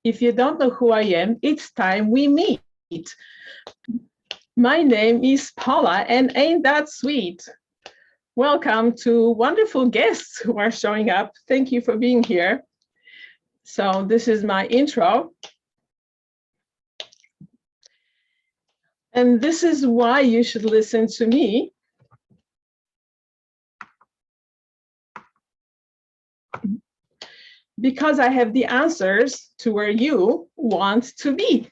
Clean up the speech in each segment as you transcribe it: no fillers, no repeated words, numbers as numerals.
If you don't know who I am, it's time we meet. My name is Paula, and ain't that sweet? Welcome to wonderful guests who are showing up. Thank you for being here. So this is my intro. And this is why you should listen to me. Because I have the answers to where you want to be.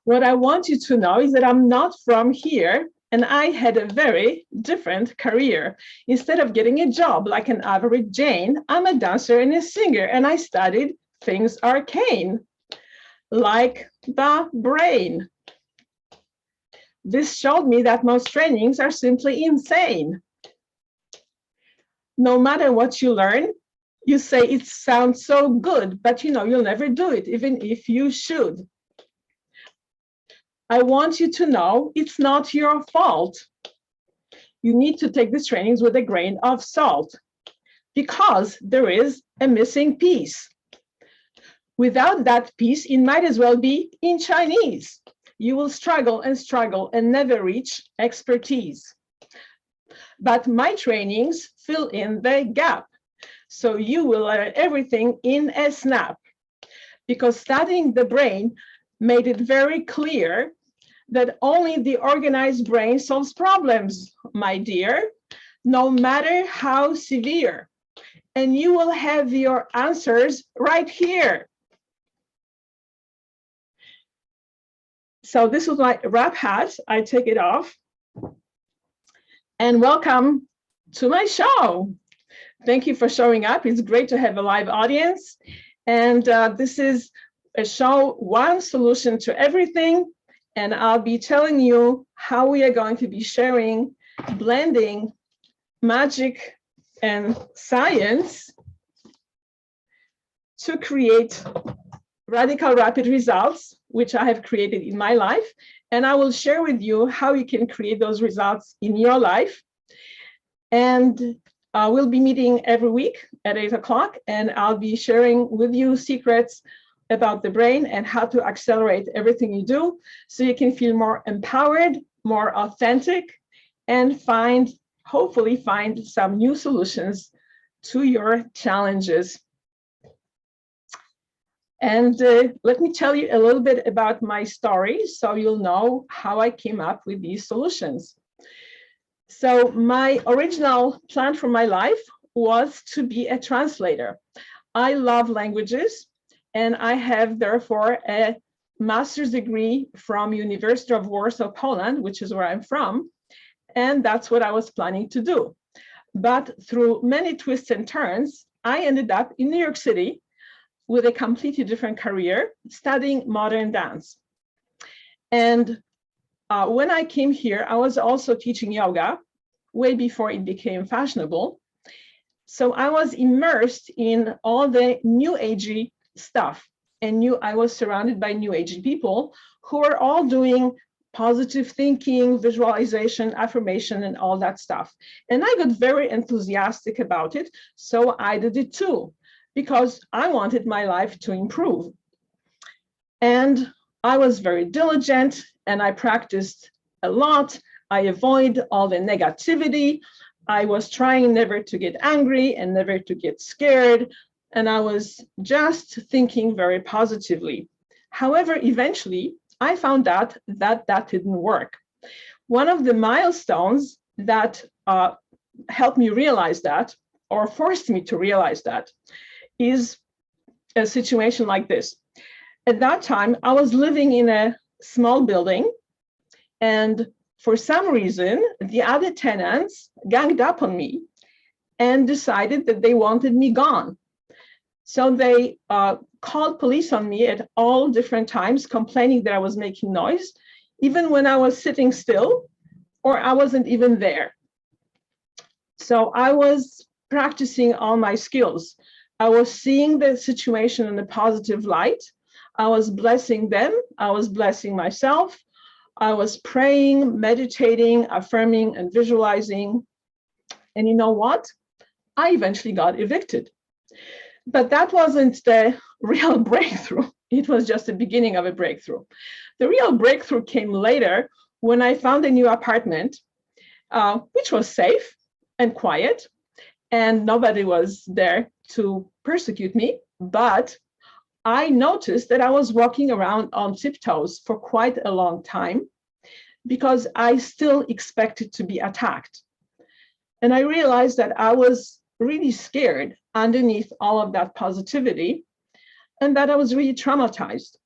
What I want you to know is that I'm not from here, and I had a very different career. Instead of getting a job like an average Jane, I'm a dancer and a singer, and I studied things arcane, like the brain. This showed me that most trainings are simply insane. No matter what you learn, you say it sounds so good, but you'll never do it, even if you should. I want you to know it's not your fault. You need to take these trainings with a grain of salt because there is a missing piece. Without that piece, it might as well be in Chinese. You will struggle and never reach expertise. But my trainings fill in the gap. So you will learn everything in a snap, because studying the brain made it very clear that only the organized brain solves problems, my dear, no matter how severe. And you will have your answers right here. So this is my wrap hat. I take it off. And welcome to my show. Thank you for showing up. It's great to have a live audience. And this is a show, one solution to everything. And I'll be telling you how we are going to be sharing, blending magic and science to create radical rapid results, which I have created in my life. And I will share with you how you can create those results in your life. And we'll be meeting every week at 8 o'clock, and I'll be sharing with you secrets about the brain and how to accelerate everything you do so you can feel more empowered, more authentic, and hopefully find some new solutions to your challenges. And let me tell you a little bit about my story so you'll know how I came up with these solutions. So my original plan for my life was to be a translator. I love languages, and I have therefore a master's degree from University of Warsaw, Poland, which is where I'm from, and that's what I was planning to do. But through many twists and turns, I ended up in New York City with a completely different career, studying modern dance. And when I came here, I was also teaching yoga way before it became fashionable. So I was immersed in all the new agey stuff, and I was surrounded by new agey people who are all doing positive thinking, visualization, affirmation, and all that stuff. And I got very enthusiastic about it. So I did it too, because I wanted my life to improve. And I was very diligent, and I practiced a lot. I avoid all the negativity. I was trying never to get angry and never to get scared. And I was just thinking very positively. However, eventually, I found out that that didn't work. One of the milestones that helped me realize that, or forced me to realize that, is a situation like this. At that time, I was living in a small building, and for some reason, the other tenants ganged up on me and decided that they wanted me gone. So they called police on me at all different times, complaining that I was making noise, even when I was sitting still or I wasn't even there. So I was practicing all my skills. I was seeing the situation in a positive light. I was blessing them. I was blessing myself. I was praying, meditating, affirming, and visualizing. And you know what? I eventually got evicted. But that wasn't the real breakthrough. It was just the beginning of a breakthrough. The real breakthrough came later when I found a new apartment, which was safe and quiet, and nobody was there to persecute me. But I noticed that I was walking around on tiptoes for quite a long time because I still expected to be attacked. And I realized that I was really scared underneath all of that positivity, and that I was really traumatized.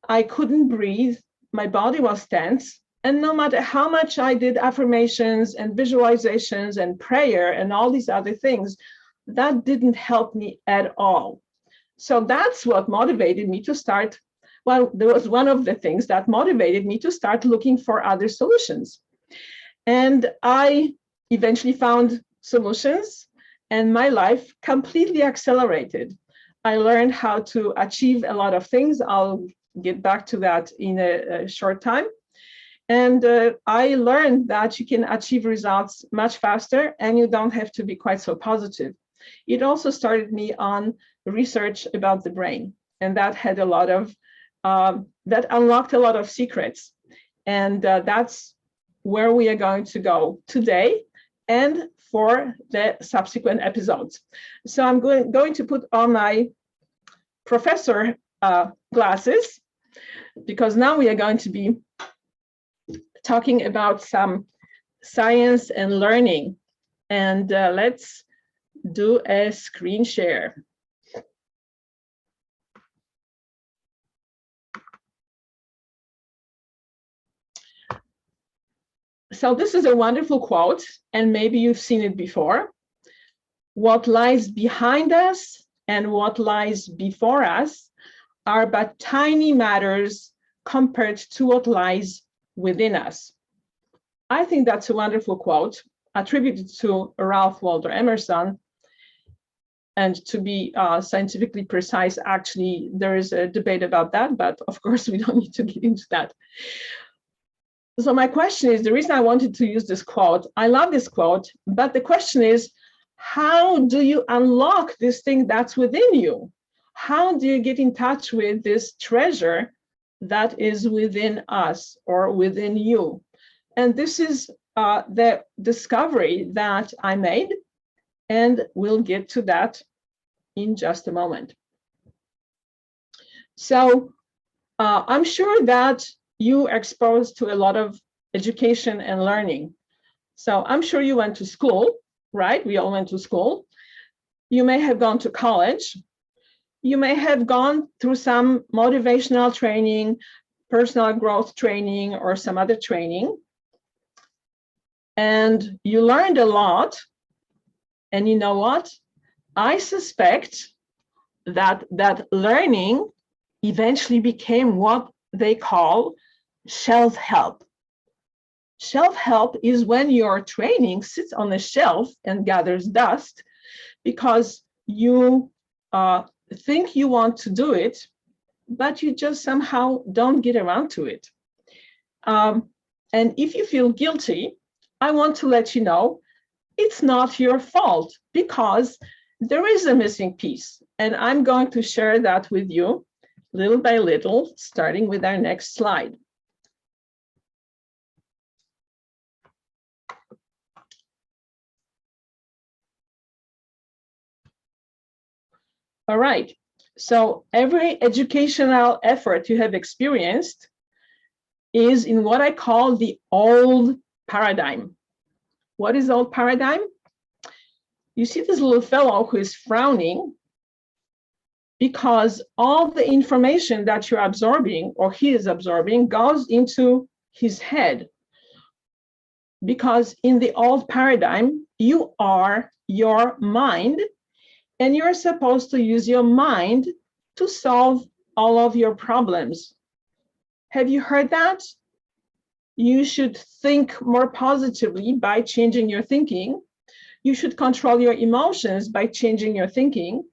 I couldn't breathe, my body was tense, and no matter how much I did affirmations and visualizations and prayer and all these other things, that didn't help me at all. So that's what motivated me to start. Well, there was one of the things that motivated me to start looking for other solutions. And I eventually found solutions, and my life completely accelerated. I learned how to achieve a lot of things. I'll get back to that in a short time. And I learned that you can achieve results much faster, and you don't have to be quite so positive. It also started me on research about the brain, and that had a lot of, that unlocked a lot of secrets. And that's where we are going to go today and for the subsequent episodes. So I'm going to put on my professor glasses, because now we are going to be talking about some science and learning. And let's do a screen share. So this is a wonderful quote, and maybe you've seen it before. What lies behind us and what lies before us are but tiny matters compared to what lies within us. I think that's a wonderful quote attributed to Ralph Waldo Emerson. And to be scientifically precise, actually, there is a debate about that, but of course, we don't need to get into that. So my question is, the reason I wanted to use this quote, I love this quote, but the question is, how do you unlock this thing that's within you? How do you get in touch with this treasure that is within us or within you? And this is the discovery that I made, and we'll get to that in just a moment. So I'm sure that you are exposed to a lot of education and learning. So I'm sure you went to school, right? We all went to school. You may have gone to college. You may have gone through some motivational training, personal growth training, or some other training. And you learned a lot. And you know what? I suspect that that learning eventually became what they call shelf-help. Shelf-help is when your training sits on a shelf and gathers dust because you think you want to do it, but you just somehow don't get around to it. And if you feel guilty, I want to let you know it's not your fault, because there is a missing piece. And I'm going to share that with you little by little, starting with our next slide. All right, so every educational effort you have experienced is in what I call the old paradigm. What is old paradigm? You see this little fellow who is frowning because all the information that you're absorbing, or he is absorbing, goes into his head. Because in the old paradigm, you are your mind, and you're supposed to use your mind to solve all of your problems. Have you heard that? You should think more positively by changing your thinking. You should control your emotions by changing your thinking.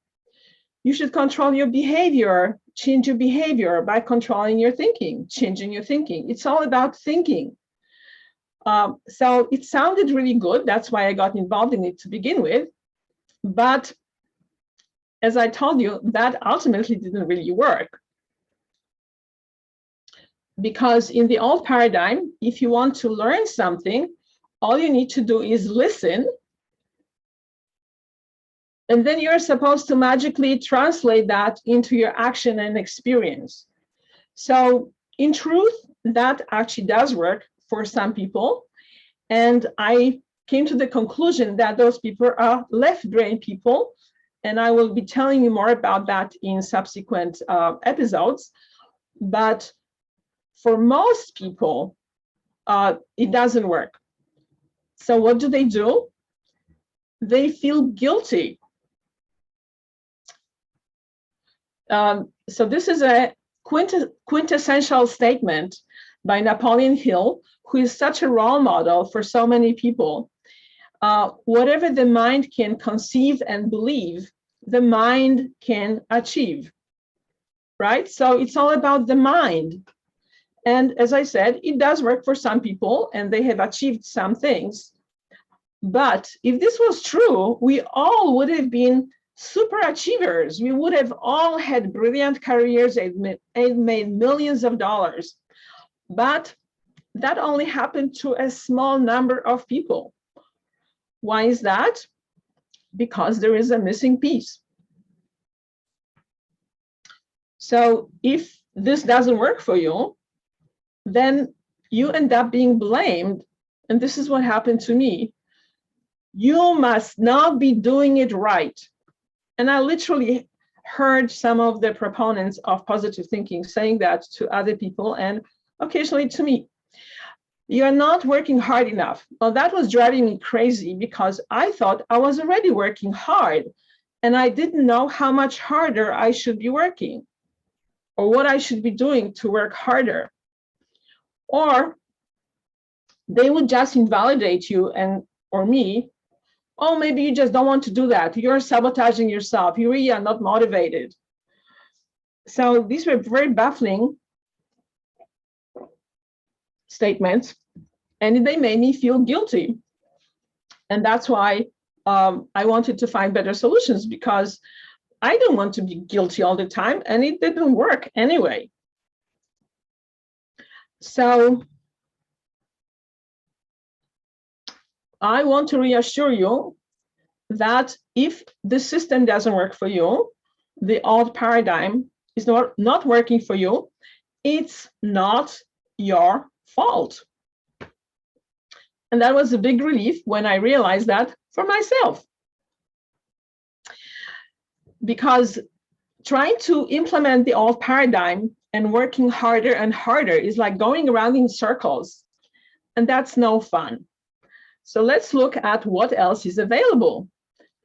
You should control your behavior, change your behavior by controlling your thinking, changing your thinking. It's all about thinking. So it sounded really good. That's why I got involved in it to begin with. But as I told you, that ultimately didn't really work. Because in the old paradigm, if you want to learn something, all you need to do is listen. And then you're supposed to magically translate that into your action and experience. So in truth, that actually does work for some people. And I came to the conclusion that those people are left brain people. And I will be telling you more about that in subsequent episodes. But for most people, it doesn't work. So what do? They feel guilty. So this is a quintessential statement by Napoleon Hill, who is such a role model for so many people. Whatever the mind can conceive and believe, the mind can achieve, right? So it's all about the mind. And as I said, it does work for some people and they have achieved some things. But if this was true, we all would have been super achievers. We would have all had brilliant careers and made millions of dollars. But that only happened to a small number of people. Why is that? Because there is a missing piece. So if this doesn't work for you, then you end up being blamed. And this is what happened to me. You must not be doing it right. And I literally heard some of the proponents of positive thinking saying that to other people and occasionally to me. You're not working hard enough. Well, that was driving me crazy because I thought I was already working hard and I didn't know how much harder I should be working or what I should be doing to work harder. Or they would just invalidate you and or me. Oh, maybe you just don't want to do that. You're sabotaging yourself. You really are not motivated. So these were very baffling statements, and they made me feel guilty. And that's why I wanted to find better solutions, because I don't want to be guilty all the time, and it didn't work anyway. So I want to reassure you that if the system doesn't work for you, the old paradigm is not working for you, it's not your fault. And that was a big relief when I realized that for myself. Because trying to implement the old paradigm and working harder and harder is like going around in circles, and that's no fun. So let's look at what else is available.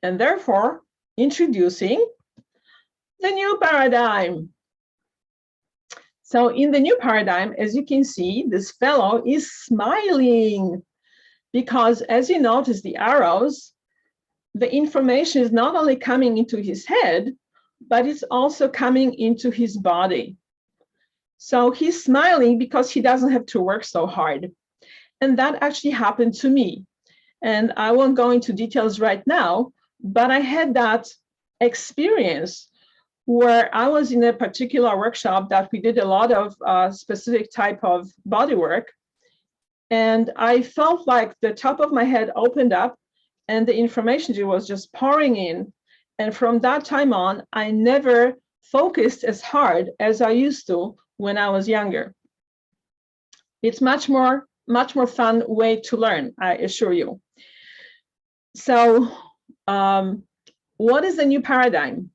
And therefore, introducing the new paradigm. So in the new paradigm, as you can see, this fellow is smiling because, as you notice the arrows, the information is not only coming into his head, but it's also coming into his body. So he's smiling because he doesn't have to work so hard. And that actually happened to me. And I won't go into details right now, but I had that experience where I was in a particular workshop that we did a lot of specific type of body work. And I felt like the top of my head opened up and the information was just pouring in. And from that time on, I never focused as hard as I used to when I was younger. It's much more fun way to learn, I assure you. So what is the new paradigm?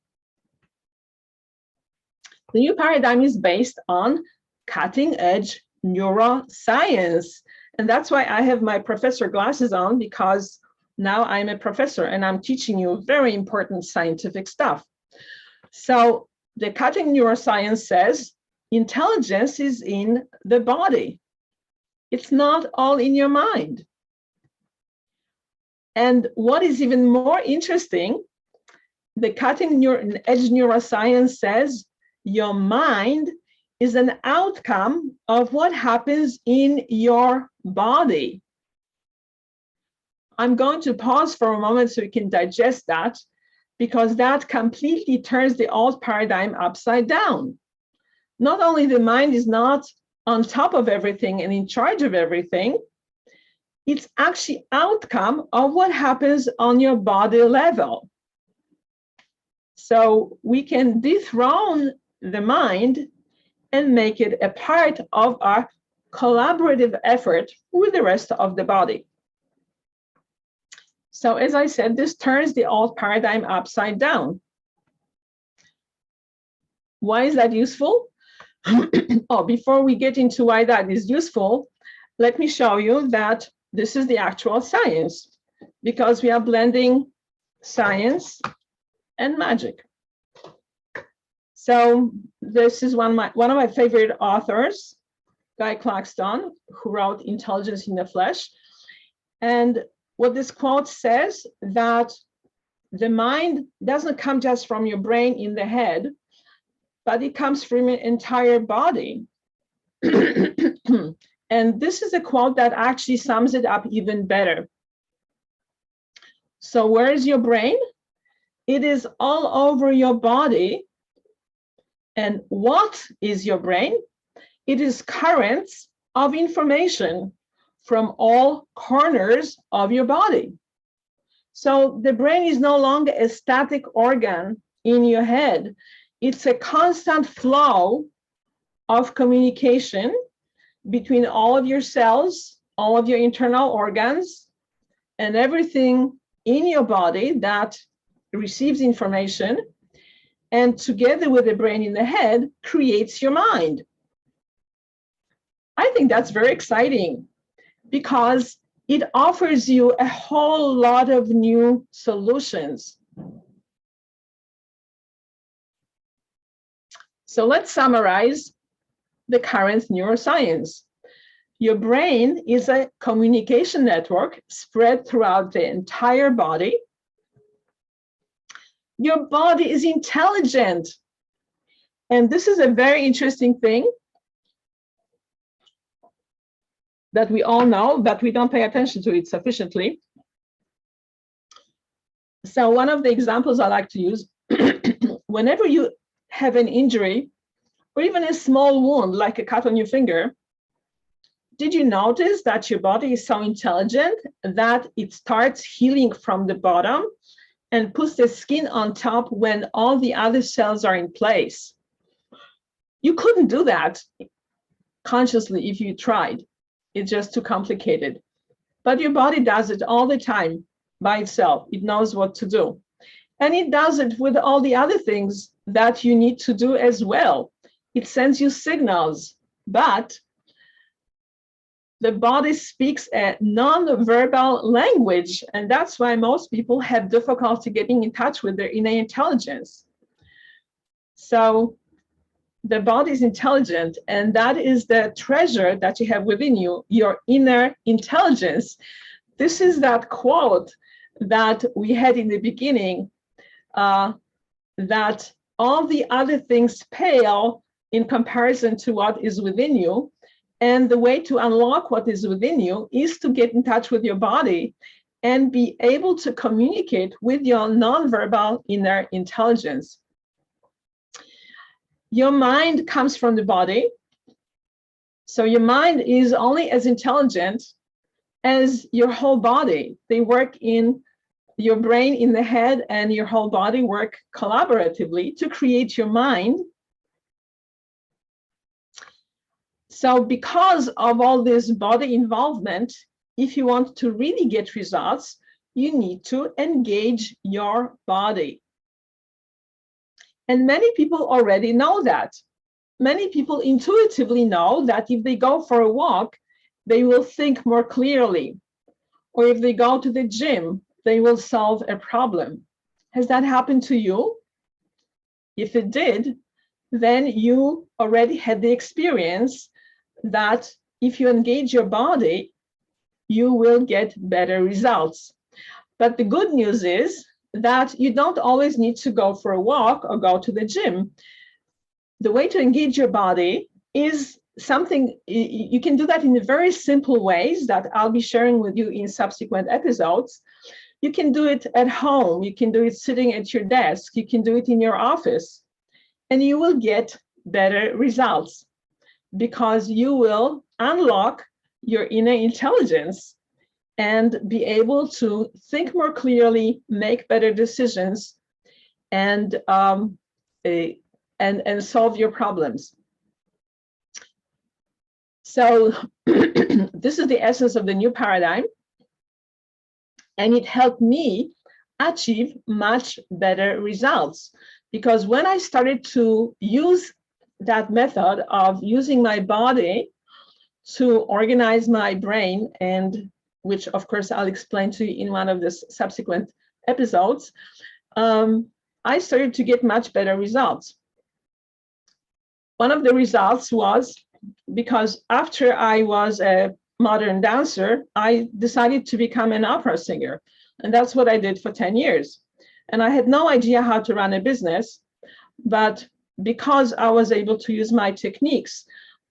The new paradigm is based on cutting edge neuroscience. And that's why I have my professor glasses on, because now I'm a professor and I'm teaching you very important scientific stuff. So the cutting neuroscience says intelligence is in the body. It's not all in your mind. And what is even more interesting, the cutting edge neuroscience says your mind is an outcome of what happens in your body. I'm going to pause for a moment so you can digest that. because that completely turns the old paradigm upside down. Not only the mind is not on top of everything and in charge of everything, it's actually outcome of what happens on your body level. So we can dethrone the mind and make it a part of our collaborative effort with the rest of the body. So as I said, this turns the old paradigm upside down. Why is that useful? Oh, before we get into why that is useful, let me show you that this is the actual science, because we are blending science and magic. So this is one of my favorite authors, Guy Clarkson, who wrote Intelligence in the Flesh. And what this quote says, that the mind doesn't come just from your brain in the head, but it comes from your entire body. And this is a quote that actually sums it up even better. So where is your brain? It is all over your body. And what is your brain? It is currents of information from all corners of your body. So the brain is no longer a static organ in your head. It's a constant flow of communication between all of your cells, all of your internal organs, and everything in your body that receives information, and together with the brain in the head, creates your mind. I think that's very exciting because it offers you a whole lot of new solutions. So let's summarize the current neuroscience. Your brain is a communication network spread throughout the entire body. Your body is intelligent. And this is a very interesting thing that we all know, but we don't pay attention to it sufficiently. So one of the examples I like to use, whenever you have an injury, or even a small wound like a cut on your finger, did you notice that your body is so intelligent that it starts healing from the bottom and puts the skin on top when all the other cells are in place? You couldn't do that consciously if you tried. It's just too complicated. But your body does it all the time by itself. It knows what to do. And it does it with all the other things that you need to do as well. It sends you signals, but the body speaks a non-verbal language, and that's why most people have difficulty getting in touch with their inner intelligence. So the body is intelligent, and that is the treasure that you have within you, your inner intelligence. This is that quote that we had in the beginning, that all the other things pale in comparison to what is within you. And the way to unlock what is within you is to get in touch with your body and be able to communicate with your nonverbal inner intelligence. Your mind comes from the body. So your mind is only as intelligent as your whole body. They work in your brain in the head, and your whole body work collaboratively to create your mind. So because of all this body involvement, if you want to really get results, you need to engage your body. And many people already know that. Many people intuitively know that if they go for a walk, they will think more clearly. Or if they go to the gym, they will solve a problem. Has that happened to you? If it did, then you already had the experience that if you engage your body, you will get better results. But the good news is that you don't always need to go for a walk or go to the gym. The way to engage your body is something, you can do that in very simple ways that I'll be sharing with you in subsequent episodes. You can do it at home. You can do it sitting at your desk. You can do it in your office, and you will get better results because you will unlock your inner intelligence and be able to think more clearly, make better decisions, and solve your problems. So this is the essence of the new paradigm, and it helped me achieve much better results, because when I started to use that method of using my body to organize my brain, and which of course I'll explain to you in one of the subsequent episodes, I started to get much better results. One of the results was because after I was a modern dancer, I decided to become an opera singer. And that's what I did for 10 years. And I had no idea how to run a business, but because I was able to use my techniques,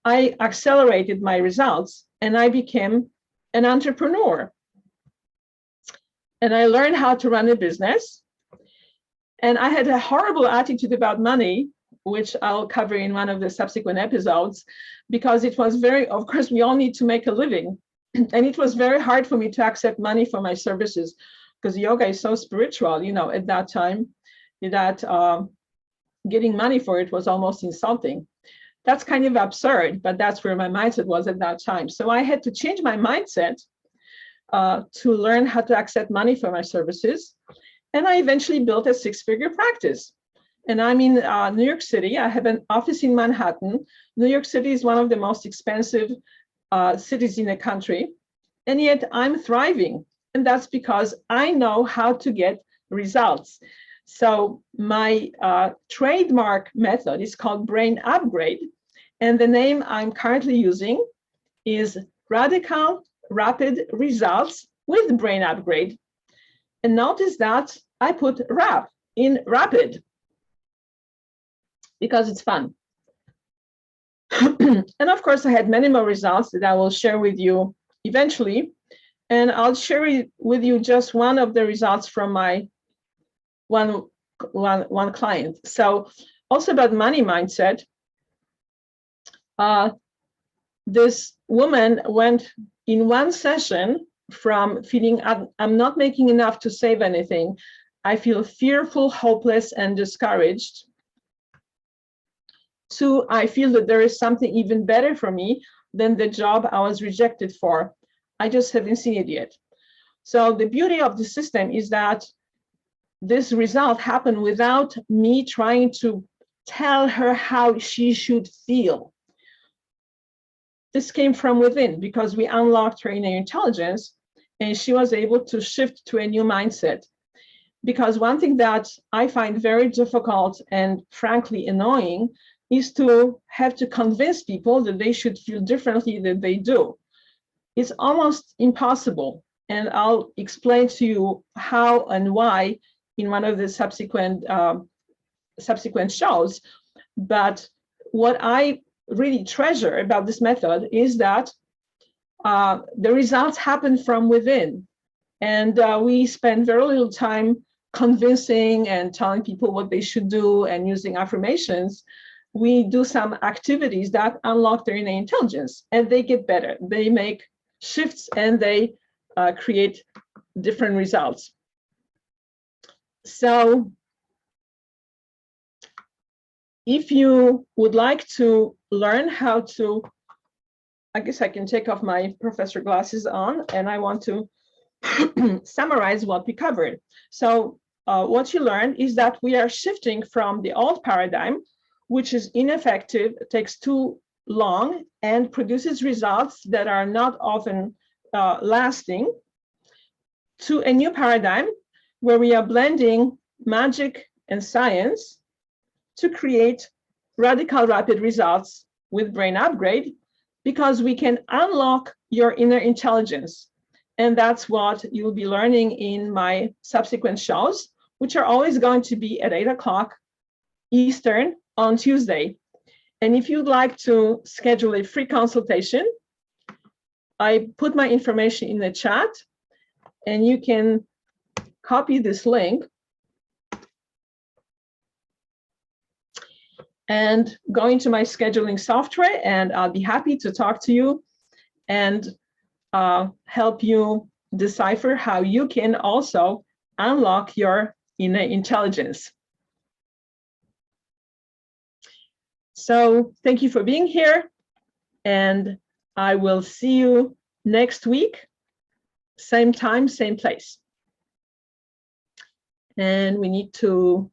I accelerated my results and I became an entrepreneur. And I learned how to run a business. And I had a horrible attitude about money, which I'll cover in one of the subsequent episodes, because it was very, of course, we all need to make a living. And it was very hard for me to accept money for my services, because yoga is so spiritual, you know, at that time, that getting money for it was almost insulting. That's kind of absurd, but that's where my mindset was at that time. So I had to change my mindset to learn how to accept money for my services. And I eventually built a 6-figure practice. And I'm in New York City. I have an office in Manhattan. New York City is one of the most expensive cities in the country. And yet I'm thriving. And that's because I know how to get results. So my trademark method is called Brain Upgrade. And the name I'm currently using is Radical Rapid Results with Brain Upgrade. And notice that I put rap in rapid because it's fun. And of course, I had many more results that I will share with you eventually. And I'll share with you just one of the results from my one client. So also about money mindset, this woman went in one session from feeling I'm not making enough to save anything, I feel fearful, hopeless, and discouraged, to I feel that there is something even better for me than the job I was rejected for. I just haven't seen it yet. So the beauty of the system is that this result happened without me trying to tell her how she should feel. This came from within because we unlocked her inner intelligence and she was able to shift to a new mindset. Because one thing that I find very difficult and frankly annoying is to have to convince people that they should feel differently than they do. It's almost impossible. And I'll explain to you how and why in one of the subsequent shows. But what I really treasure about this method is that the results happen from within. And we spend very little time convincing and telling people what they should do and using affirmations. We do some activities that unlock their inner intelligence and they get better. They make shifts and they create different results. So if you would like to learn how to, I guess I can take off my professor glasses on, and I want to summarize what we covered. So what you learned is that we are shifting from the old paradigm, which is ineffective, takes too long, and produces results that are not often lasting, to a new paradigm where we are blending magic and science to create radical rapid results with Brain Upgrade, because we can unlock your inner intelligence. And that's what you'll be learning in my subsequent shows, which are always going to be at 8 o'clock Eastern on Tuesday. And if you'd like to schedule a free consultation, I put my information in the chat and you can copy this link and go into my scheduling software, and I'll be happy to talk to you and help you decipher how you can also unlock your inner intelligence. So thank you for being here, and I will see you next week, same time, same place. And we need to